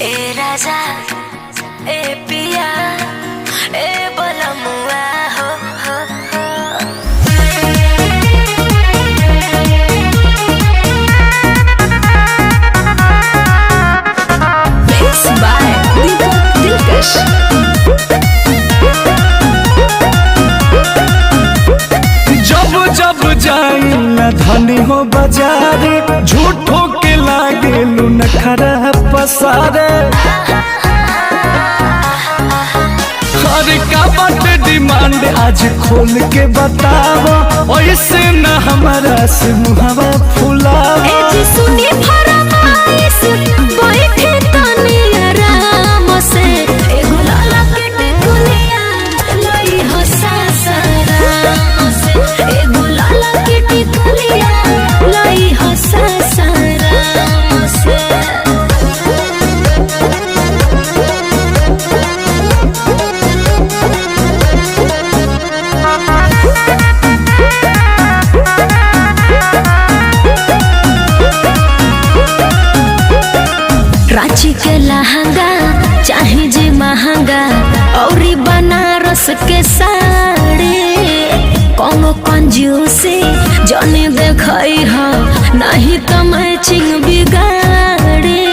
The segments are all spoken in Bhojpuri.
ए राजा ए पिया ए बलमुआ हो हो हो। Mixed by Deepak Dilkash। जब जब जाइला धनी हो बाजारे झूठो के लागे नखरा पसारे। अरे का बाटे डिमांड आज खोल के बताओ, ऐसे न हमारा से मुहावा फुलाओ। ए जी सुनी फरमाइश बैठे तनी आराम से, एगो लाला के टिकुलिया लई हो सासाराम से, एगो लाला के टिकुलिया लई हो सासाराम से। रांची के लहंगा चाहे जी महंगा, औरी बनारस के साड़ी कोनो कंजूसी जाने देखई हो, नहीं तो मैचिंग बिगाड़ी।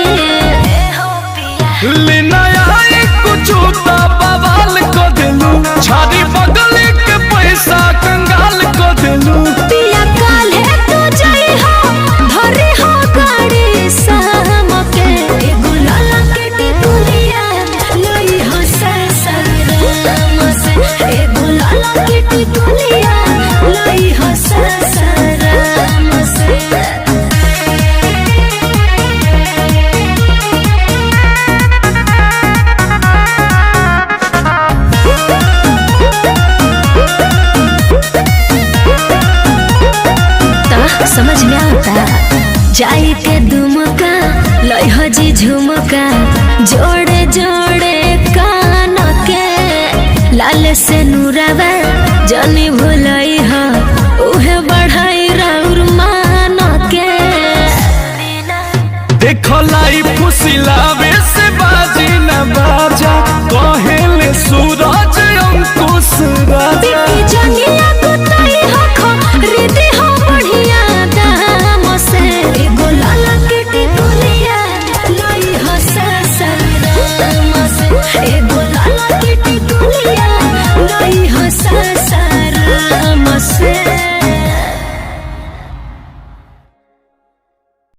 लेना आई कुछ तो बवाल को दिलू, छाड़ी बगल के पैसा कंगाल को दिलू। पिया काल्हे तो जाई हो धरे हो गाड़ी शाम के, एगो लाला के टिकुलिया लई हो सासाराम से, एगो लाला के टिकुलिया लई हो सासाराम से। समझ में आता जाई के दुमका लई हो जी झुमका, जोड़े जोड़े कान के लाल से नूरावा जानी भुलई हो, उहे बढ़ाई राउर मान के। देखो लाई फुसिलावे से बाजी न बाजा, कहेले सूरज